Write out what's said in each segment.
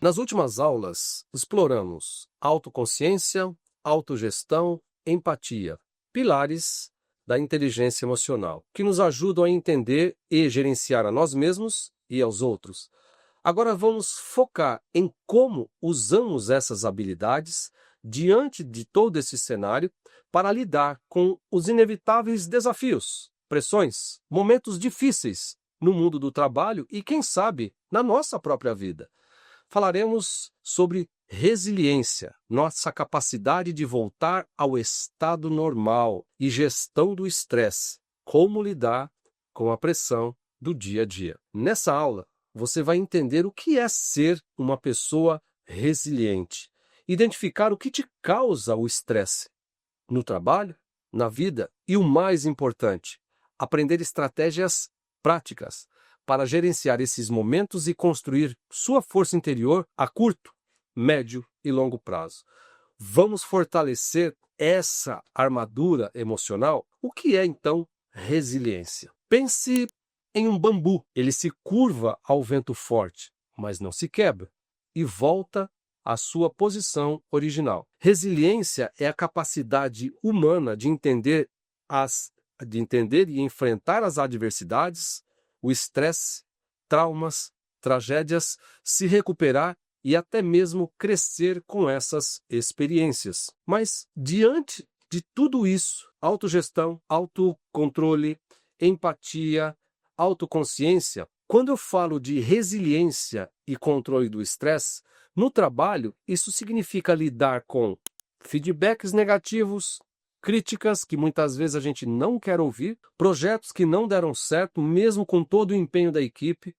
Nas últimas aulas, exploramos autoconsciência, autogestão, empatia, pilares da inteligência emocional, que nos ajudam a entender e gerenciar a nós mesmos e aos outros. Agora vamos focar em como usamos essas habilidades diante de todo esse cenário para lidar com os inevitáveis desafios, pressões, momentos difíceis no mundo do trabalho e, quem sabe, na nossa própria vida. Falaremos sobre resiliência, nossa capacidade de voltar ao estado normal e gestão do estresse, como lidar com a pressão do dia a dia. Nessa aula, você vai entender o que é ser uma pessoa resiliente, identificar o que te causa o estresse no trabalho, na vida e, o mais importante, aprender estratégias práticas para gerenciar esses momentos e construir sua força interior a curto, médio e longo prazo. Vamos fortalecer essa armadura emocional? O que é, então, resiliência? Pense em um bambu. Ele se curva ao vento forte, mas não se quebra e volta à sua posição original. Resiliência é a capacidade humana de entender e enfrentar as adversidades, o estresse, traumas, tragédias, se recuperar e até mesmo crescer com essas experiências. Mas, diante de tudo isso, autogestão, autocontrole, empatia, autoconsciência, quando eu falo de resiliência e controle do estresse, no trabalho, isso significa lidar com feedbacks negativos, críticas que muitas vezes a gente não quer ouvir, projetos que não deram certo, mesmo com todo o empenho da equipe,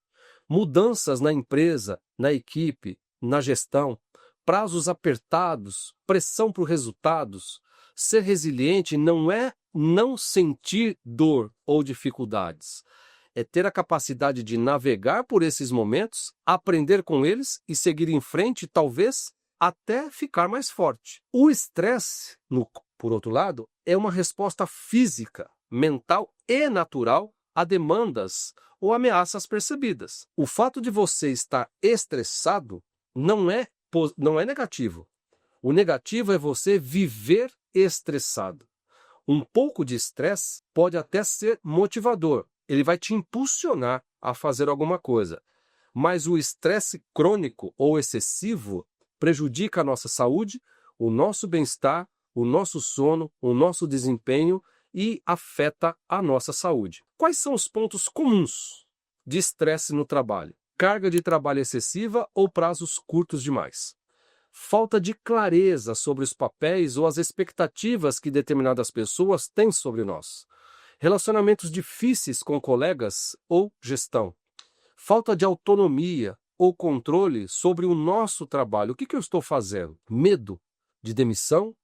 mudanças na empresa, na equipe, na gestão, prazos apertados, pressão por resultados. Ser resiliente não é não sentir dor ou dificuldades. É ter a capacidade de navegar por esses momentos, aprender com eles e seguir em frente, talvez até ficar mais forte. O estresse, por outro lado, é uma resposta física, mental e natural a demandas ou ameaças percebidas. O fato de você estar estressado não é negativo. O negativo é você viver estressado. Um pouco de estresse pode até ser motivador. Ele vai te impulsionar a fazer alguma coisa. Mas o estresse crônico ou excessivo prejudica a nossa saúde, o nosso bem-estar, o nosso sono, o nosso desempenho e afeta a nossa saúde. Quais são os pontos comuns de estresse no trabalho? Carga de trabalho excessiva ou prazos curtos demais? Falta de clareza sobre os papéis ou as expectativas que determinadas pessoas têm sobre nós. Relacionamentos difíceis com colegas ou gestão. Falta de autonomia ou controle sobre o nosso trabalho. O que eu estou fazendo? Medo de demissão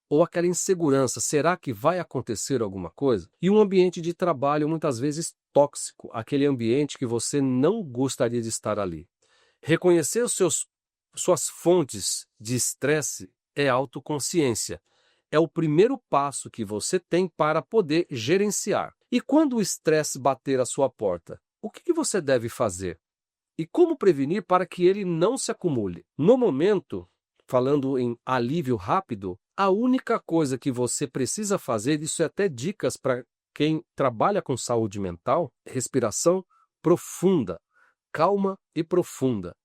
ou aquela insegurança? Será que vai acontecer alguma coisa? E um ambiente de trabalho muitas vezes tóxico, aquele ambiente que você não gostaria de estar ali. Reconhecer suas fontes de estresse é autoconsciência. É o primeiro passo que você tem para poder gerenciar. E quando o estresse bater à sua porta, o que você deve fazer? E como prevenir para que ele não se acumule? No momento, falando em alívio rápido, a única coisa que você precisa fazer, isso é até dicas para quem trabalha com saúde mental, respiração profunda, calma e profunda.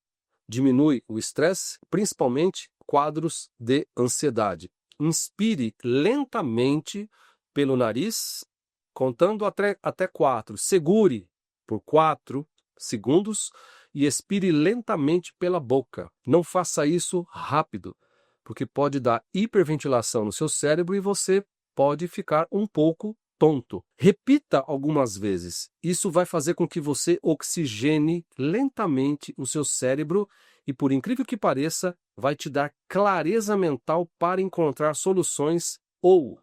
Diminui o estresse, principalmente quadros de ansiedade. Inspire lentamente pelo nariz, contando até 4. Segure por 4 segundos e expire lentamente pela boca. Não faça isso rápido, porque pode dar hiperventilação no seu cérebro e você pode ficar um pouco tonto. Repita algumas vezes. Isso vai fazer com que você oxigene lentamente o seu cérebro e, por incrível que pareça, vai te dar clareza mental para encontrar soluções ou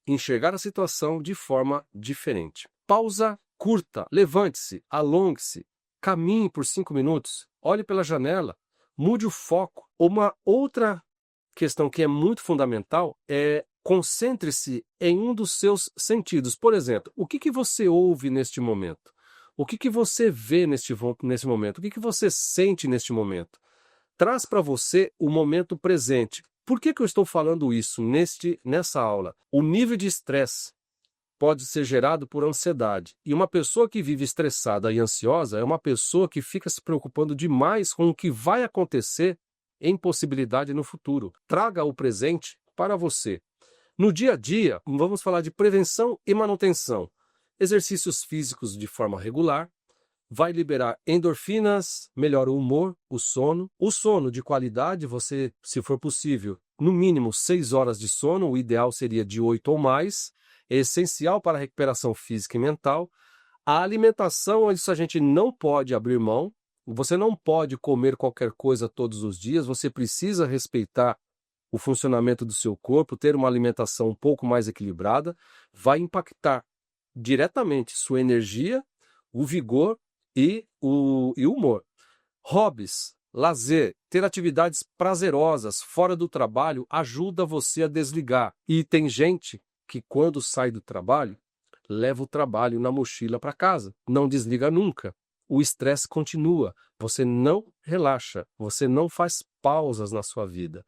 enxergar a situação de forma diferente. Pausa curta. Levante-se, alongue-se, caminhe por 5 minutos, olhe pela janela, mude o foco. Uma outra questão que é muito fundamental é concentre-se em um dos seus sentidos. Por exemplo, o que você ouve neste momento? O que você vê nesse momento? O que você sente neste momento? Traz para você o momento presente. Por que eu estou falando isso nessa aula? O nível de estresse pode ser gerado por ansiedade. E uma pessoa que vive estressada e ansiosa é uma pessoa que fica se preocupando demais com o que vai acontecer em possibilidade no futuro. Traga o presente para você. No dia a dia, vamos falar de prevenção e manutenção. Exercícios físicos de forma regular, vai liberar endorfinas, melhora o humor, o sono. O sono de qualidade, você, se for possível, no mínimo 6 horas de sono, o ideal seria de 8 ou mais, é essencial para a recuperação física e mental. A alimentação, isso a gente não pode abrir mão, você não pode comer qualquer coisa todos os dias, você precisa respeitar o funcionamento do seu corpo, ter uma alimentação um pouco mais equilibrada, vai impactar diretamente sua energia, o vigor e o humor. Hobbies, lazer, ter atividades prazerosas fora do trabalho ajuda você a desligar. E tem gente que quando sai do trabalho, leva o trabalho na mochila para casa, não desliga nunca. O estresse continua, você não relaxa, você não faz pausas na sua vida.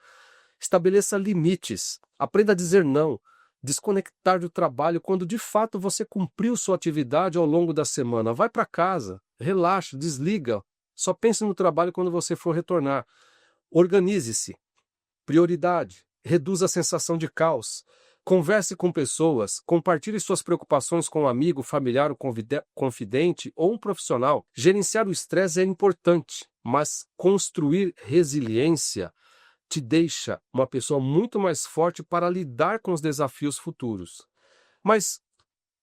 Estabeleça limites, aprenda a dizer não, desconectar do trabalho quando de fato você cumpriu sua atividade ao longo da semana. Vai para casa, relaxa, desliga. Só pense no trabalho quando você for retornar. Organize-se. Prioridade. Reduza a sensação de caos. Converse com pessoas. Compartilhe suas preocupações com um amigo, familiar, um confidente ou um profissional. Gerenciar o estresse é importante, mas construir resiliência te deixa uma pessoa muito mais forte para lidar com os desafios futuros. Mas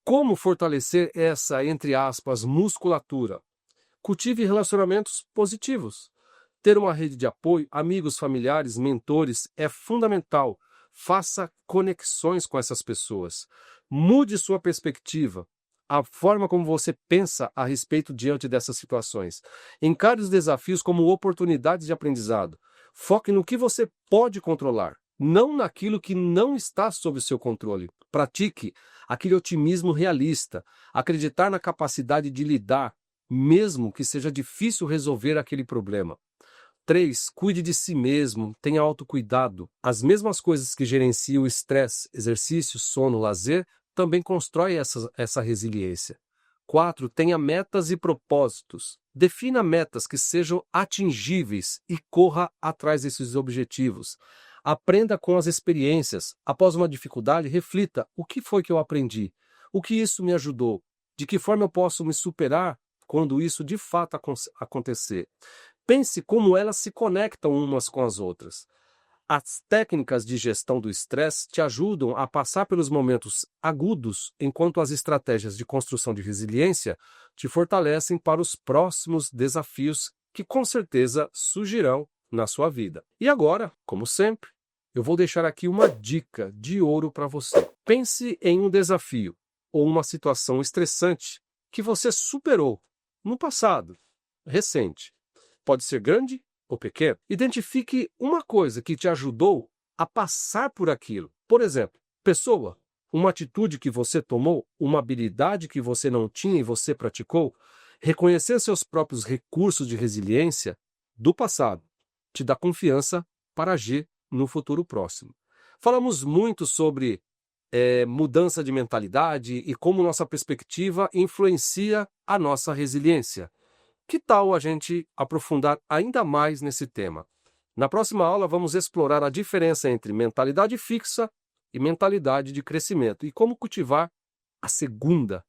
como fortalecer essa, entre aspas, musculatura? Cultive relacionamentos positivos. Ter uma rede de apoio, amigos, familiares, mentores é fundamental. Faça conexões com essas pessoas. Mude sua perspectiva, a forma como você pensa a respeito diante dessas situações. Encare os desafios como oportunidades de aprendizado. Foque no que você pode controlar, não naquilo que não está sob seu controle. Pratique aquele otimismo realista, acreditar na capacidade de lidar, mesmo que seja difícil resolver aquele problema. 3. Cuide de si mesmo, tenha autocuidado. As mesmas coisas que gerenciam o estresse, exercício, sono, lazer, também constroem essa resiliência. 4. Tenha metas e propósitos. Defina metas que sejam atingíveis e corra atrás desses objetivos. Aprenda com as experiências. Após uma dificuldade, reflita: o que foi que eu aprendi? O que isso me ajudou? De que forma eu posso me superar quando isso de fato acontecer? Pense como elas se conectam umas com as outras. As técnicas de gestão do estresse te ajudam a passar pelos momentos agudos, enquanto as estratégias de construção de resiliência te fortalecem para os próximos desafios que com certeza surgirão na sua vida. E agora, como sempre, eu vou deixar aqui uma dica de ouro para você. Pense em um desafio ou uma situação estressante que você superou no passado, recente. Pode ser grande ou pequeno. Identifique uma coisa que te ajudou a passar por aquilo. Por exemplo, pessoa, uma atitude que você tomou, uma habilidade que você não tinha e você praticou. Reconhecer seus próprios recursos de resiliência do passado te dá confiança para agir no futuro próximo. Falamos muito sobre mudança de mentalidade e como nossa perspectiva influencia a nossa resiliência. Que tal a gente aprofundar ainda mais nesse tema? Na próxima aula, vamos explorar a diferença entre mentalidade fixa e mentalidade de crescimento e como cultivar a segunda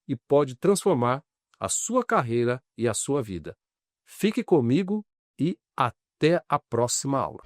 e pode transformar a sua carreira e a sua vida. Fique comigo e até a próxima aula.